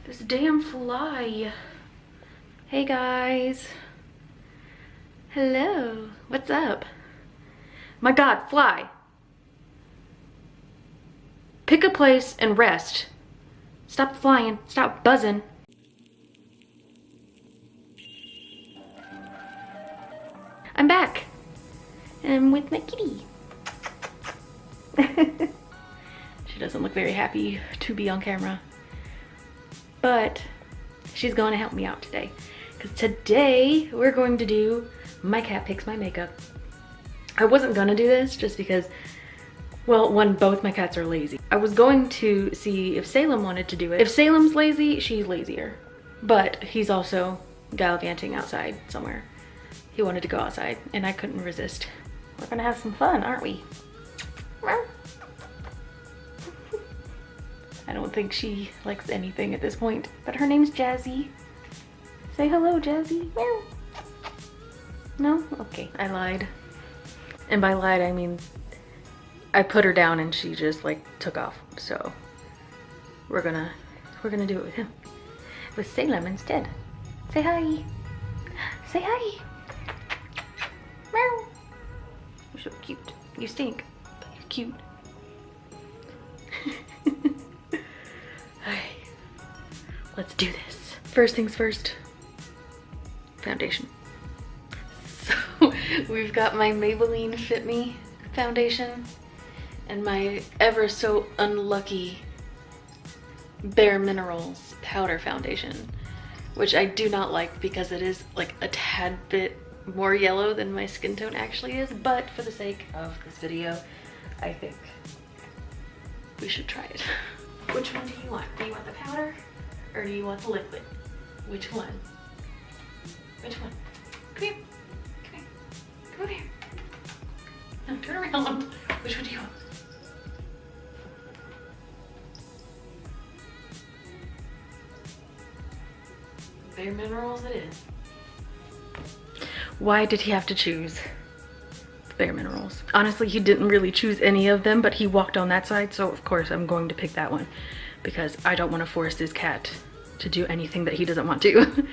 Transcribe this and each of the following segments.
This damn fly. Hey guys. Hello. What's up? My God, fly. Pick a place and rest. Stop flying. Stop buzzing. I'm back. And with my kitty. She doesn't look very happy to be on camera. But she's going to help me out today. Because today we're going to do My Cat Picks My Makeup. I wasn't going to do this just because, well, one, both my cats are lazy. I was going to see if Salem wanted to do it. If Salem's lazy, she's lazier. But he's also gallivanting outside somewhere. He wanted to go outside and I couldn't resist. We're gonna have some fun, aren't we? I don't think she likes anything at this point, but her name's Jazzy. Say hello, Jazzy. Meow. No? Okay, I lied. And by lied, I mean I put her down and she just like took off. So we're gonna do it with him. With Salem instead. Say hi. Say hi. Meow. You're so cute. You stink, but you're cute. Alright, let's do this. First things first, foundation. So we've got my Maybelline Fit Me foundation and my ever so unlucky Bare Minerals powder foundation, which I do not like because it is like a tad bit more yellow than my skin tone actually is, but for the sake of this video, I think we should try it. Which one do you want? Do you want the powder or do you want the liquid? Which one? Which one? Come here. Come here. Come over here. No, turn around. Which one do you want? Bare Minerals it is. Why did he have to choose Bare Minerals? Honestly, he didn't really choose any of them, but he walked on that side, so of course I'm going to pick that one because I don't want to force this cat to do anything that he doesn't want to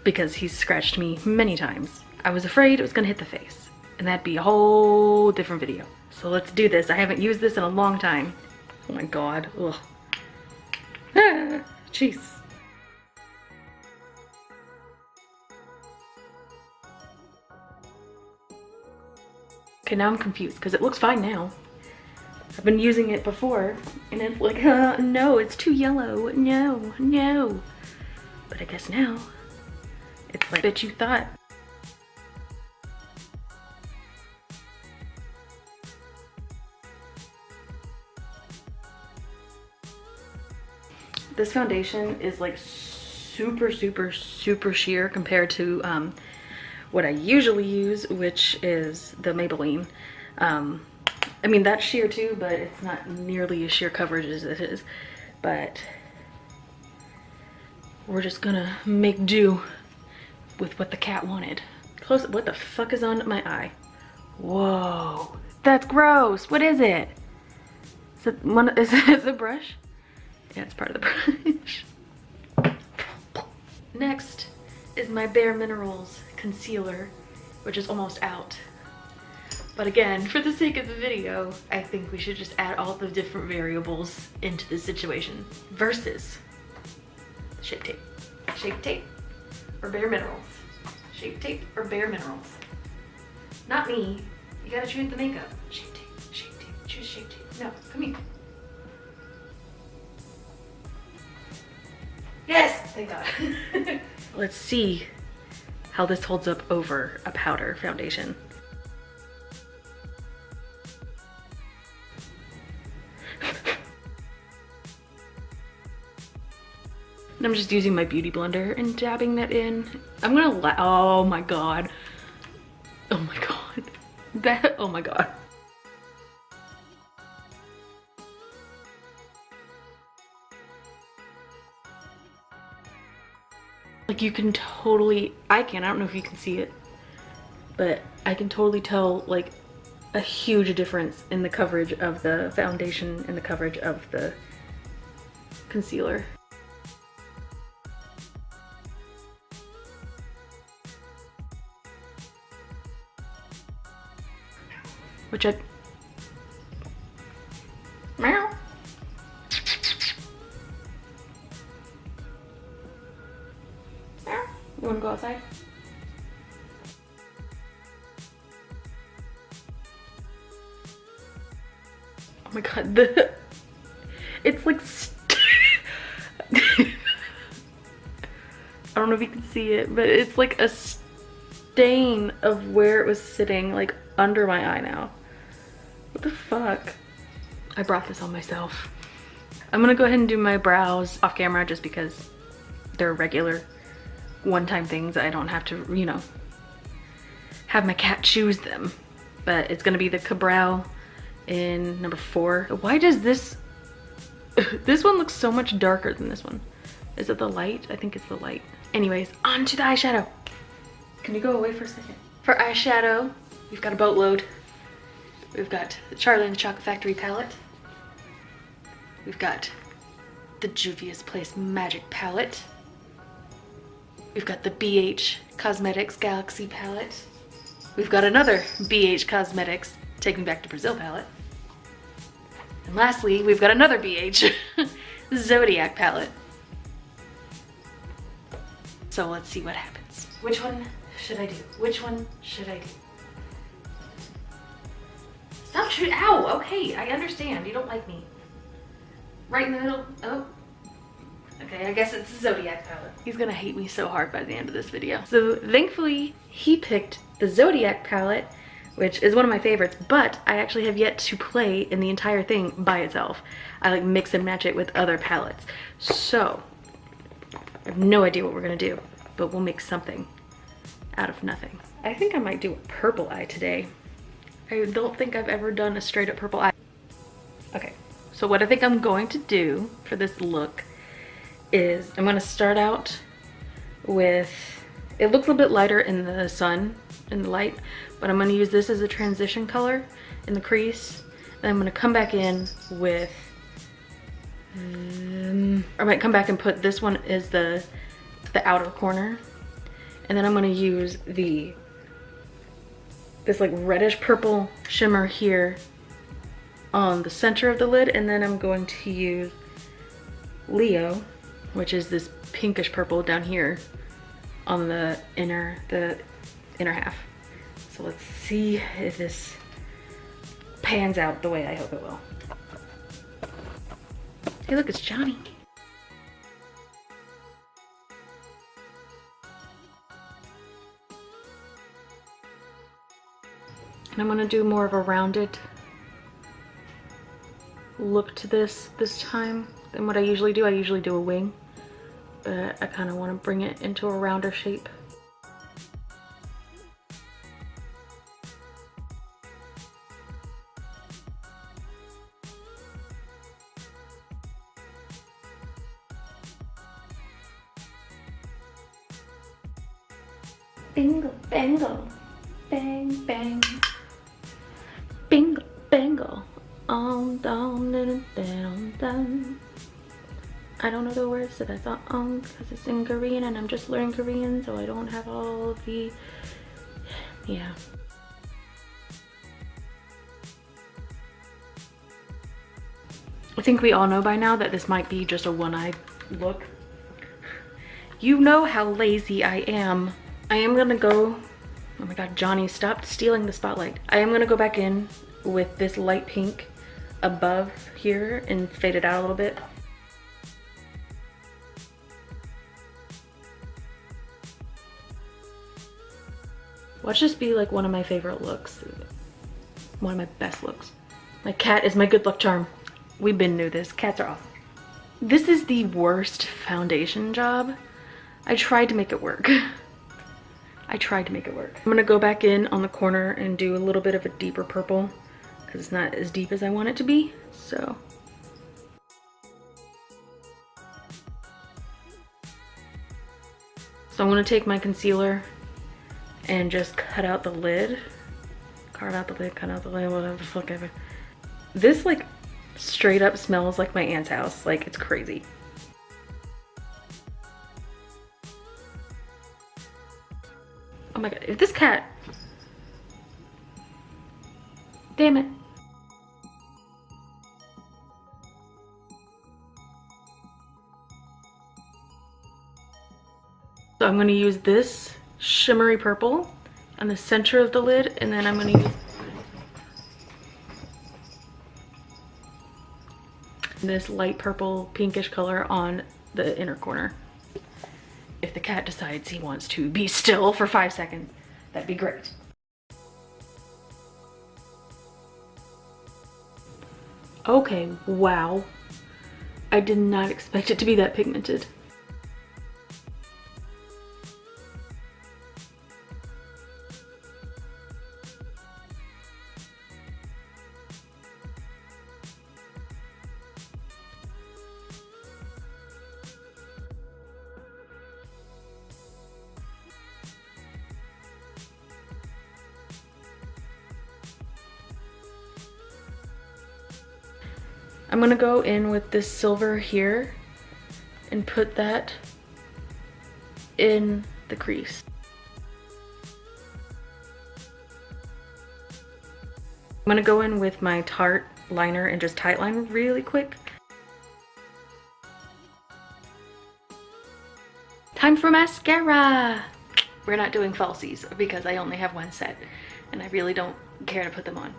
because he's scratched me many times. I was afraid it was gonna hit the face and that'd be a whole different video. So let's do this. I haven't used this in a long time. Oh my God, ugh. Ah, jeez. Okay, now I'm confused because it looks fine now. I've been using it before and it's like, no, it's too yellow. No, no. But I guess now it's like that you thought. This foundation is like super, super, super sheer compared to what I usually use, which is the Maybelline. I mean, that's sheer too, but it's not nearly as sheer coverage as it is. But we're just gonna make do with what the cat wanted. Close, what the fuck is on my eye? Whoa, that's gross. What is it? Is it one? Is it the brush? Yeah, it's part of the brush. Next is my Bare Minerals concealer, which is almost out. But again, for the sake of the video, I think we should just add all the different variables into this situation. Versus Shape Tape. Shape Tape or Bare Minerals. Shape Tape or Bare Minerals. Not me. You gotta choose the makeup. Shape Tape. Shape Tape. Choose Shape Tape. No, come here. Yes! Thank God. Let's see how this holds up over a powder foundation. And I'm just using my beauty blender and dabbing that in. I'm gonna oh my God. Oh my God. That, oh my God. Like you can totally, I don't know if you can see it, but I can totally tell like a huge difference in the coverage of the foundation and the coverage of the concealer. which I... Meow. Meow. You wanna go outside? Oh my god, it's like I don't know if you can see it, but it's like a stain of where it was sitting, like under my eye now. What the fuck? I brought this on myself. I'm gonna go ahead and do my brows off camera just because they're regular one-time things. I don't have to, you know, have my cat choose them. But it's gonna be the Cabral in number 4. Why does this this one looks so much darker than this one? Is it the light? I think it's the light. Anyways, on to the eyeshadow. Can you go away for a second? For eyeshadow, we've got a boatload. We've got the Charlie and the Chocolate Factory palette. We've got the Juvia's Place Magic palette. We've got the BH Cosmetics Galaxy palette. We've got another BH Cosmetics Take Me Back to Brazil palette. And lastly, we've got another BH Zodiac palette. So let's see what happens. Which one should I do? Which one should I do? Stop shooting. Ow! Okay, I understand. You don't like me. Right in the middle. Oh. Okay, I guess it's the Zodiac palette. He's gonna hate me so hard by the end of this video. So thankfully, he picked the Zodiac palette, which is one of my favorites, but I actually have yet to play in the entire thing by itself. I like mix and match it with other palettes. So, I have no idea what we're gonna do, but we'll make something out of nothing. I think I might do a purple eye today. I don't think I've ever done a straight up purple eye. Okay, so what I think I'm going to do for this look is I'm gonna start out with, it looks a bit lighter in the sun, in the light, but I'm gonna use this as a transition color in the crease. Then I'm gonna come back in with, I might come back and put this one as the outer corner. And then I'm gonna use this like reddish purple shimmer here on the center of the lid. And then I'm going to use Leo, which is this pinkish purple down here on the inner half. So let's see if this pans out the way I hope it will. Hey look, it's Johnny. And I'm gonna do more of a rounded look to this time than what I usually do. I usually do a wing, but I kind of want to bring it into a rounder shape. Bingle, bangle, bang, bang. Bingle, bangle, on, down, down, down, down. I don't know the words to that song because it's in Korean and I'm just learning Korean, so I don't have all the, yeah. I think we all know by now that this might be just a one-eye look. You know how lazy I am. I am gonna go, oh my god, Johnny, stop stealing the spotlight. I am gonna go back in with this light pink above here and fade it out a little bit. Watch this be like one of my favorite looks. One of my best looks. My cat is my good luck charm. We've been knew this. Cats are awesome. This is the worst foundation job. I tried to make it work. I tried to make it work. I'm gonna go back in on the corner and do a little bit of a deeper purple because it's not as deep as I want it to be, so. So I'm gonna take my concealer and just cut out the lid. Cut out the lid, whatever the fuck ever. This like straight up smells like my aunt's house. Like, it's crazy. Oh my god, if this cat Damn it. So I'm gonna use this shimmery purple on the center of the lid, and then I'm gonna use this light purple pinkish color on the inner corner. If the cat decides he wants to be still for 5 seconds, that'd be great. Okay, wow. I did not expect it to be that pigmented. I'm gonna go in with this silver here and put that in the crease. I'm gonna go in with my Tarte liner and just tightline really quick. Time for mascara! We're not doing falsies because I only have one set and I really don't care to put them on.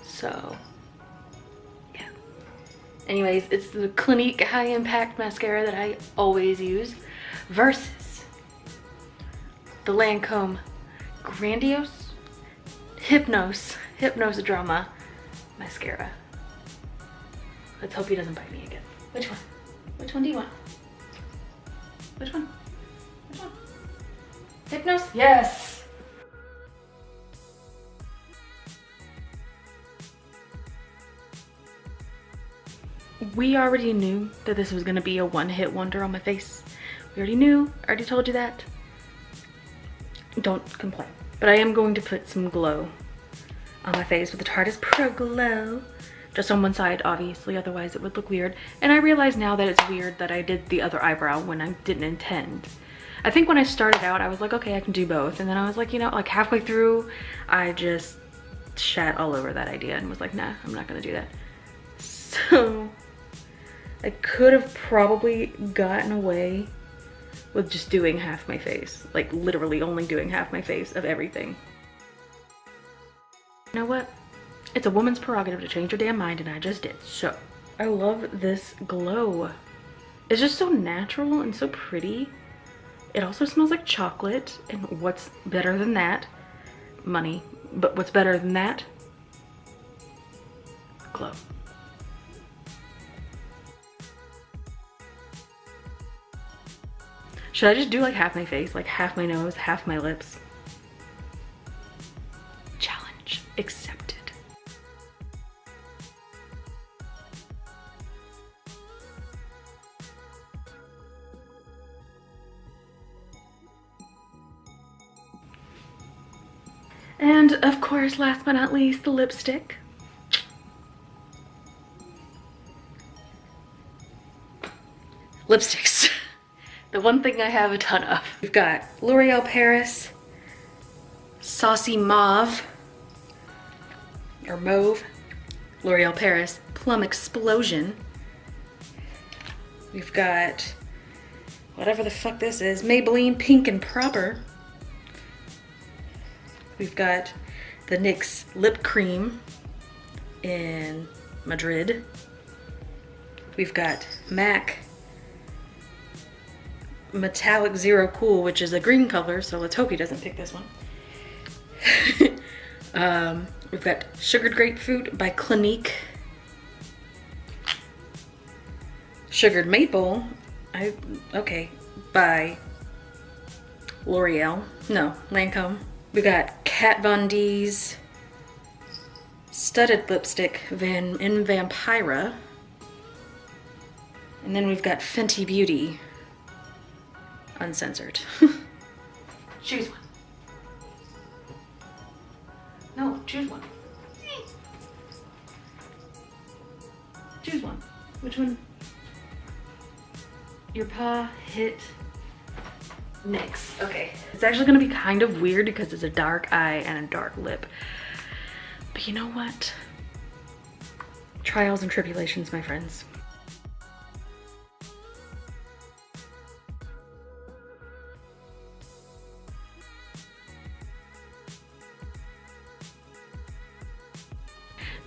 So, yeah. Anyways, it's the Clinique High Impact Mascara that I always use versus the Lancome Grandiose Hypnose Drama Mascara. Let's hope he doesn't bite me again. Which one? Which one do you want? Which one? Which one? Hypnose? Yes! We already knew that this was gonna be a one-hit wonder on my face. We already knew, I already told you that. Don't complain. But I am going to put some glow on my face with the Tarte Pro Glow. Just on one side, obviously, otherwise it would look weird. And I realize now that it's weird that I did the other eyebrow when I didn't intend. I think when I started out, I was like, okay, I can do both. And then I was like, you know, like halfway through, I just shat all over that idea and was like, nah, I'm not gonna do that. So I could have probably gotten away with just doing half my face. Like literally only doing half my face of everything. You know what? It's a woman's prerogative to change her damn mind, and I just did. So I love this glow. It's just so natural and so pretty. It also smells like chocolate, and what's better than that? Money. But what's better than that? Glow. Should I just do like half my face, like half my nose, half my lips? Challenge accepted. And of course, last but not least, the lipstick. Lipsticks. The one thing I have a ton of. We've got L'Oreal Paris Saucy Mauve, or Mauve, L'Oreal Paris Plum Explosion. We've got whatever the fuck this is, Maybelline Pink and Proper. We've got the NYX Lip Cream in Madrid. We've got MAC Metallic Zero Cool, which is a green color, so let's hope he doesn't pick this one. We've got Sugared Grapefruit by Clinique. Sugared Maple, by L'Oreal. No, Lancome. We got Kat Von D's Studded Lipstick in Vampira. And then we've got Fenty Beauty Uncensored. Choose one. No, choose one. Choose one. Which one? Your paw hit NYX. Okay. It's actually gonna be kind of weird because it's a dark eye and a dark lip. But you know what? Trials and tribulations, my friends.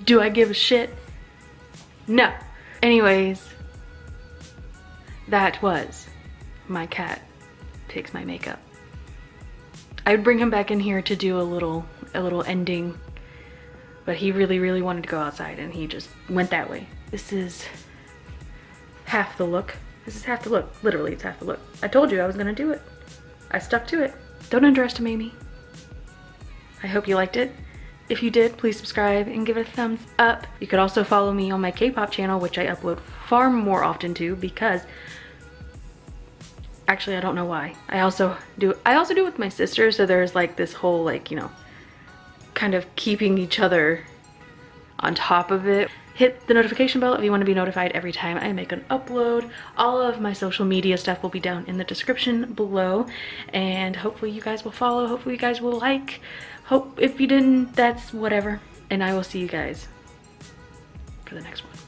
Do I give a shit? No. Anyways, that was my cat picks my makeup. I'd bring him back in here to do a little ending, but he really wanted to go outside and he just went that way. This is half the look. This is half the look. Literally, it's half the look. I told you I was gonna do it. I stuck to it. Don't underestimate me. I hope you liked it. If you did, please subscribe and give it a thumbs up. You could also follow me on my K-pop channel, which I upload far more often to, because actually I don't know why. I also do it with my sister, so there's like this whole, like, you know, kind of keeping each other on top of it. Hit the notification bell if you want to be notified every time I make an upload. All of my social media stuff will be down in the description below, and hopefully you guys will follow, hopefully you guys will like. Hope if you didn't, that's whatever. And I will see you guys for the next one.